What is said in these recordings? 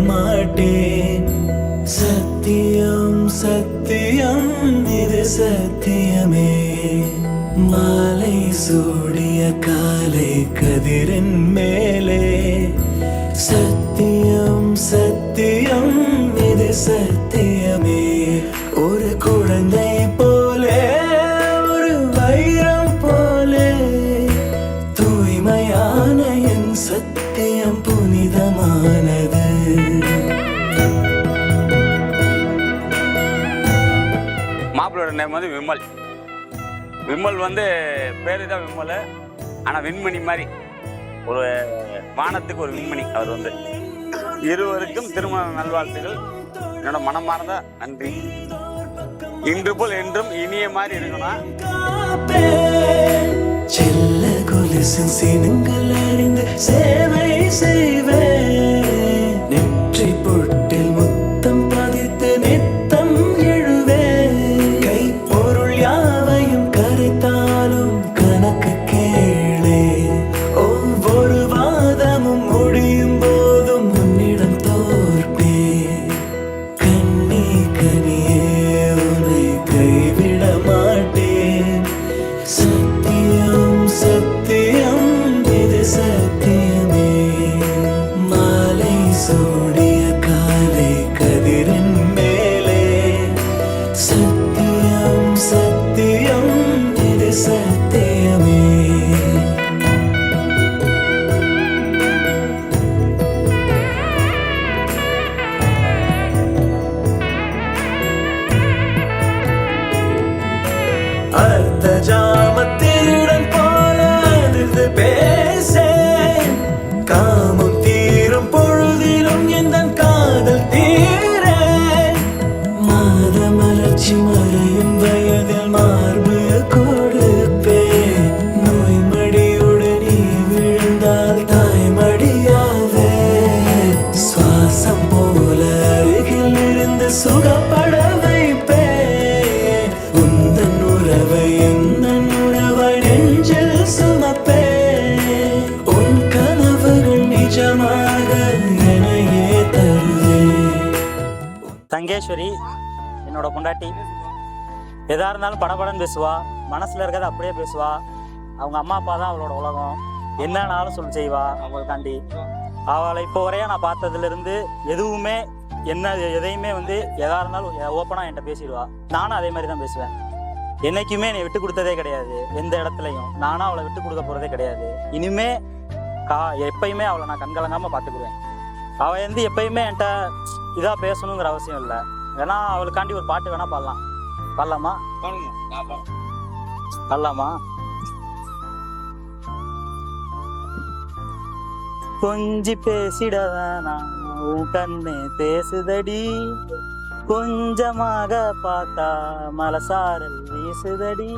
மாட்டேன். சத்தியம் சத்தியம் இது சத்தியமே. மாலை சூடிய காலை கதிரின் மேலே. சத்தியம் சத்தியம் இது சத்தியமே. ஒரு குழந்தை போலே ஒரு வைரம் போலே தூய்மையான என் சத்தியம் புனிதமானது. மாப்பிளோட நேம் வந்து விமல். விமல் வந்து பேரு தான் விமல், ஆனால் விண்மணி மாதிரி ஒரு வானத்துக்கு ஒரு விண்மணி அவர் வந்து. இருவருக்கும் திருமண நல்வாழ்த்துகள், என்னோட மனமார்ந்த நன்றி. இன்று போல் என்றும் இனிய மாதிரி இருக்கணும். செல்ல கொலுசின் சினங்கள் அறிந்து சேவை செய்வேன். நெற்றி பொட்டில் முத்தம் பதித்து நித்தம் எழுவேன். கை பொருள் யாவையும் கரைத்தாலும் கணக்கு கேளே. ஒவ்வொரு வாதமும் முடியும் போதும் உன்னிடம் தோற்பே. கண்ணி கனியே உன்னை கைவிட மாட்டேன். சத்தியம் சத்தியம் இது சத்தியமே. மாலை சூடிய காலை கதிரின் மேலே. சத்தியம் சத்தியம் இது சத்தியமே. அர்த்த ஜாமத்திருடன் போல அதிர்ந்து பேசேன். காமம் தீரும் பொழுதிலும் எந்தன் காதல் தீரேன். மாத மலர்ச்சி மறையும் வயதில் மார்பு கொடுப்பேன். நோய் மடியுடன் நீ விழுந்தால் தாய்மடியாவே. சுவாசம் போல அருகில் இருந்து சுகப்பட வைப்பேன். உந்தன் உறவை என்னன் உறவை நெஞ்சில் சுமப்பேன். உன் கனவுகள் நிஜமாக என்னையே தருவேன். தங்கேஸ்வரி என்னோட பொண்டாட்டி. எதா இருந்தாலும் படபடன்னு பேசுவா, மனசுல இருக்கிறத அப்படியே பேசுவா. அவங்க அம்மா அப்பா தான் அவளோட உலகம். என்னன்னாலும் சொல்லி செய்வா அவங்களுக்காண்டி. அவளை இப்போ வரையா நான் பார்த்ததுல இருந்து எதுவுமே எதையுமே வந்து எதா இருந்தாலும் ஓப்பனா என்கிட்ட பேசிடுவா. நானும் அதே மாதிரி தான் பேசுவேன். என்னைக்குமே என்னை விட்டு கொடுத்ததே கிடையாது. எந்த இடத்துலையும் நானும் அவளை விட்டு கொடுக்க போறதே கிடையாது. இனிமே எப்பயுமே அவளை நான் கண்கலங்காம பார்த்துக்குவேன். அவள் வந்து எப்பயுமே என்கிட்ட இதா பேசணுங்கிற அவசியம் இல்லை. வேணா அவளுக்காண்டி ஒரு பாட்டு வேணா பாடலாம். பாடலாமா? பாடலாமா? கொஞ்சி பேசிட வேணாம், உன் கண்ணு பேசுதடி. கொஞ்சமாக பார்த்தா மலசாரல் வீசுதடி.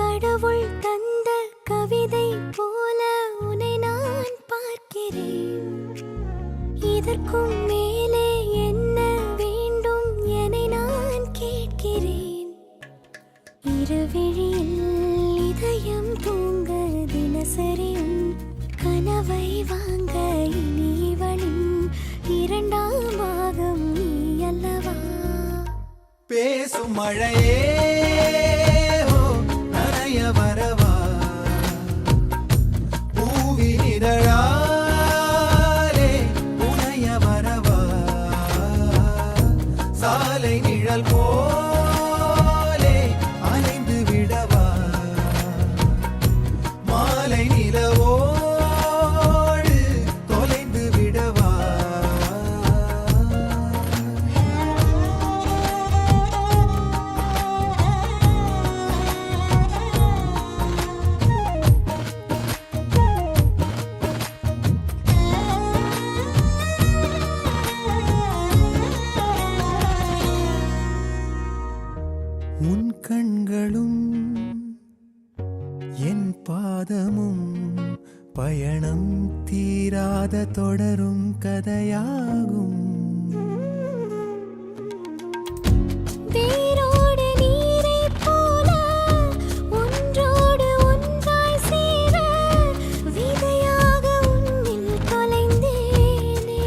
கடவுள் தந்த கவிதை போல உன்னை நான் பார்க்கிறேன். இதற்கும் மேலே என்ன வேண்டும் என நான் கேட்கிறேன். இருவிழியில் இதயம் தூங்க தினசரியும் கனவை வாங்க இனி இவளின் இரண்டாம் பாகம் நீ அல்லவா? பேசும் மழையே வரவா, பூவின் இதழாலே புனைய வரவா. சாலை நிழல் போலே அலைந்து விடவா. மாலை நிலவோடு தொலைந்து விடவா. உன் கண்களும் என் பாதமும் பயணம் தீராத தொடரும் கதையாகும். தேரோடு நீரைப் போல ஒன்றோடு ஒன்றாய் சேர விதையாக உன்னில் தொலைந்தேனே.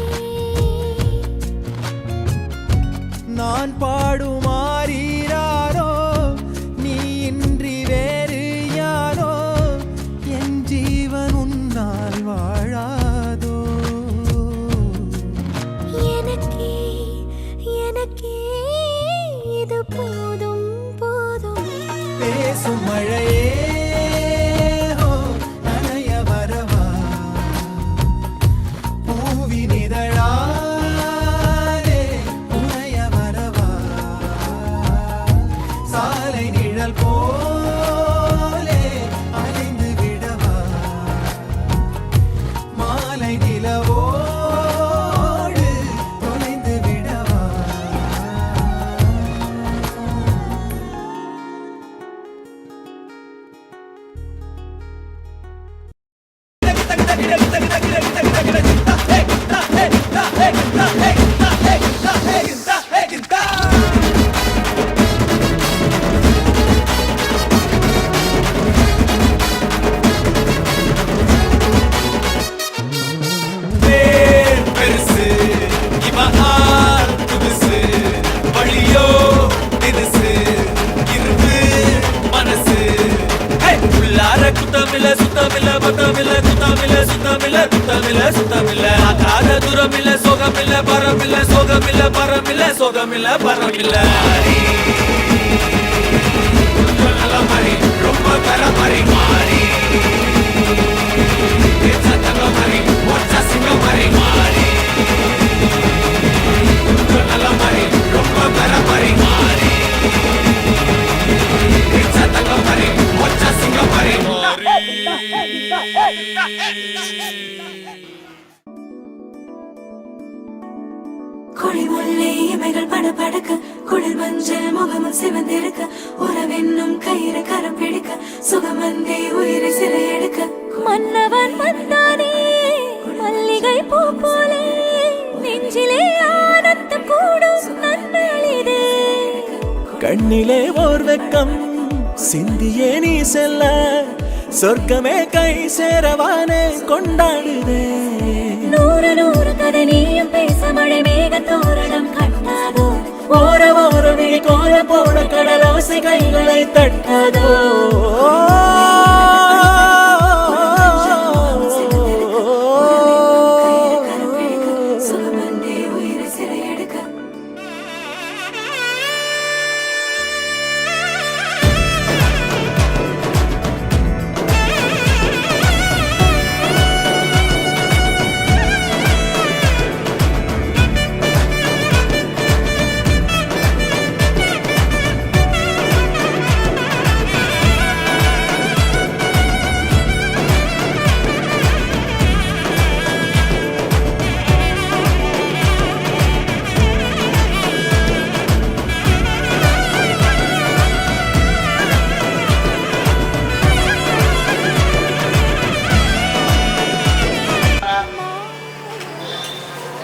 நான் பாடும் ஆரீராரோ நீ இன்றி வேறு யாரோ என் ஜீவன் உன்னால் வாழாதோ. எனக்கே எனக்கே இது போதும் போதும். பேசும் மழையே ஓ, நனைய வரவா பூவின் இதழாலே உனைய வரவா சாலை நிழல் போலே அலைந்து விடவா மாலை நிலவோடு தொலைந்து விடவா. பெருசு இவன் ஆள் புதுசு வழியோ தினுசு இருப்பு மனசு உள்ளார குத்தமில்ல சுத்தமில்ல பத்தமில்ல குத்தமில்ல சுத்தமில்ல குத்தமில்ல சுத்தமில்ல ஆகாத தூரமில்ல சோகமில்ல பரமில்ல சோகமில்ல பரமில்ல சோகமில்ல பரமில்ல நல்ல மாதிரி ரொம்ப தர மாதிரி மாறி சத்தங்க மாதிரி ஒற்ற சிங்க மாதிரி மாறி நல்ல மாதிரி ரொம்ப தர மாதிரி மாறி சத்தங்க மாதிரி ஒற்ற சிங்க மாதிரி குழிமுல்லை இமைகள் படபடக்க குளிர் மஞ்சள் முகமும் சிவந்திருக்க உறவென்னும் கயிறு கரம் பிடிக்க சுகமந்தே உயிரை சிறை எடுக்க மன்னவன் வந்தானே மல்லிகை பூ போலே நெஞ்சிலே ஆனந்தம் கூடும் நன்னாளிதே. கண்ணிலே ஓர் வெக்கம் சிந்தியே நீ செல்ல சொர்க்கமே கை சேரவானே கொண்டாடுதே. நூறு நூறு கதை நீயும் பேச மழை மேக தோரணம் கட்டாதோ. ஓர ஓர விழி கோல போட கடலோசை கைகளை தட்டாதோ. சுகமந்தே உயிரை சிறை எடுக்க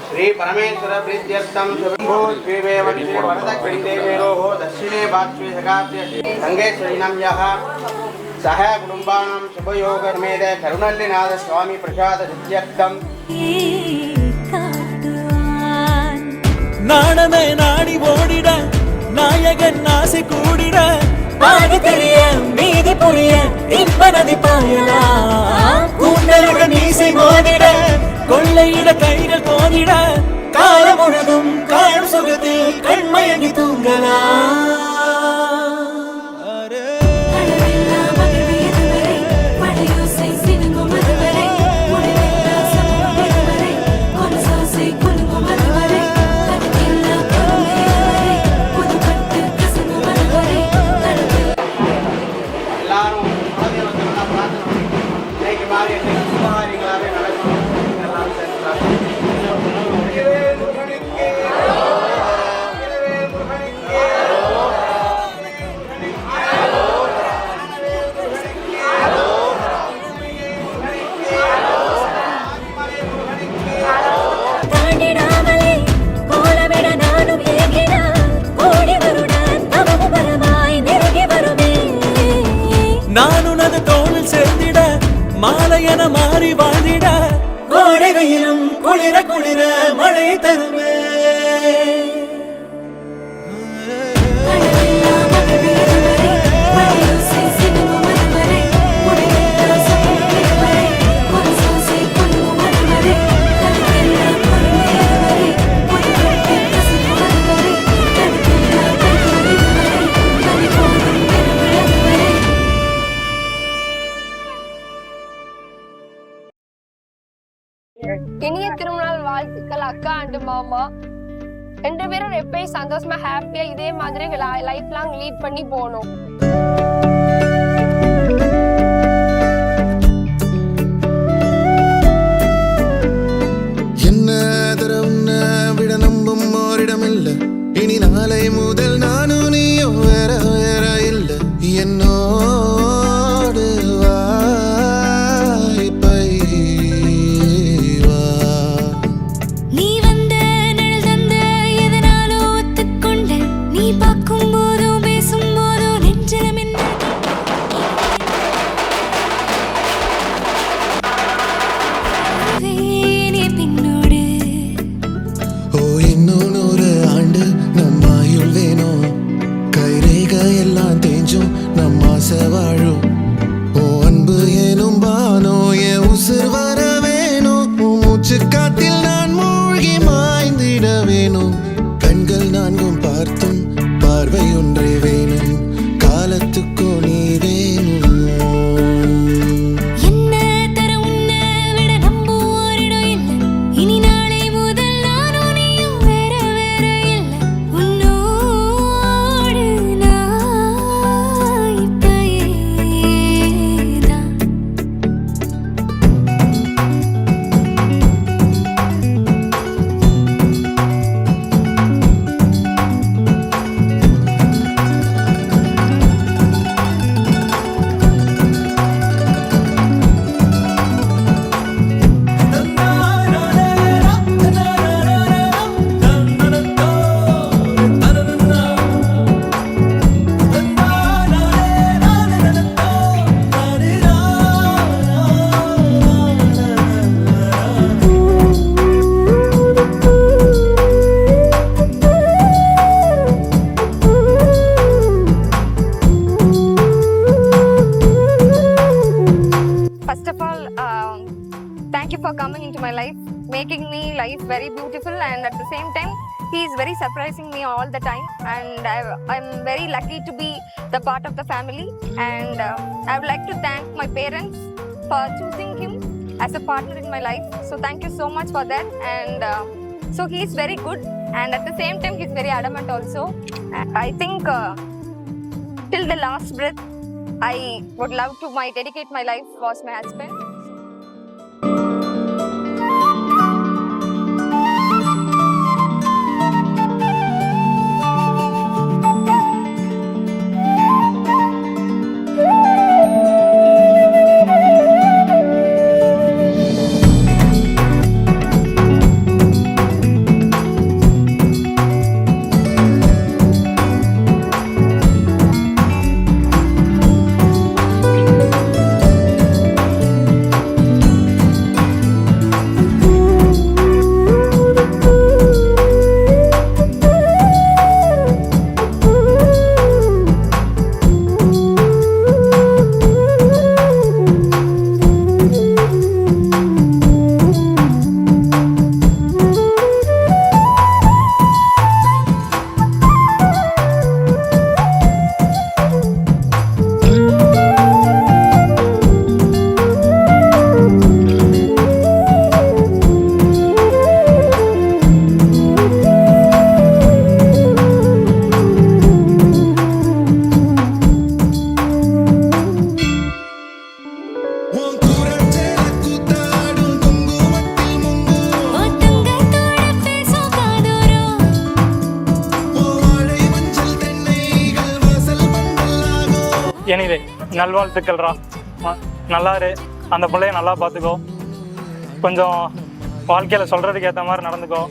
श्री परमेश्वर प्रीत्यर्थम शुभो द्विवे वक्षे वरदखण्डे वेरोः दक्षिणे पार्श्वे सकाप्य संगेश्वरिणं यः सह कुटुम्बानां शुभयोगर्मेदे करुणल्लिनाथ स्वामी प्रसाद सिद्ध्यर्थम காட்டுவான் நாணமே நாடி ஓடிட நாயகன் ஆசை கூடிட பாதி தெரிய மீதி புரிய இப்பனதி பாயலாம் கூந்தலுடன் மீசை மோதிட கொள்ளையிட கைகள் தோதிட காலம் முழுதும் காணும் சுகத்தில் கண்மயங்கி தூங்கலாம். அளவில்லா மகிழ்வு இதுவரை மழையோசை சினுங்கும் அதுவரை முடிவில்லா சமம் இதுவரை கொலுசோசை குலுங்கும் அதுவரை கணக்கில்லா பொறுமை இதுவரை புதுப்பட்டு கசங்கும் அதுவரை எல்லாரும் குலதெய்வத்தை நல்லா பிரார்த்தனை பண்ணி இன்னைக்கு மாதிரி இன்னைக்கு சுபகாரியங்களாகவே நடக்கணும் எல்லாம் சேர்ந்து பிரார்த்தனை. முருகனுக்கே முருகனுக்கே என மாறி வாழ்ந்திட கோடை வெயிலும் குளிர குளிர மழை தருமே. இனிய திருநாள் வாழ்த்துக்கள் அக்கா அண்ட் மாமா. 2 பேரும் எப்பயும் சந்தோஷமா ஹாப்பியா இதே மாதிரி லைஃப் லாங் லீட் பண்ணி போகணும். என்ன விட நம்பும் ஓரிடமில்ல, இனி நாளை முதல் நானும் நீயும் வேற வேற இல்ல. என்னோடு வாழும் ஓ அன்பு ஏனும் பானோ என் உசுர் வர வேணும். மூச்சு காத்தில் நான் மூழ்கி மாய்ந்திட வேணும். கண்கள் நான்கும் பார்த்தும் பார்வை ஒன்றே வேணும். காலத்துக்கோ நீ வேணும். Thank you for coming into my life, making me life very beautiful, and at the same time he is very surprising me all the time, and I'm very lucky to be the part of the family, and I would like to thank my parents for choosing him as a partner in my life. So thank you so much for that. And so he is very good, and at the same time he is very adamant also. I think till the last breath I would love to dedicate my life was my husband. Anyway நல்வாழ்த்துக்கள்ரா. நல்லா இரு, அந்த பிள்ளைய நல்லா பார்த்துக்கோ. கொஞ்சம் வாழ்க்கையில் சொல்கிறதுக்கு ஏற்ற மாதிரி நடந்துக்கோ.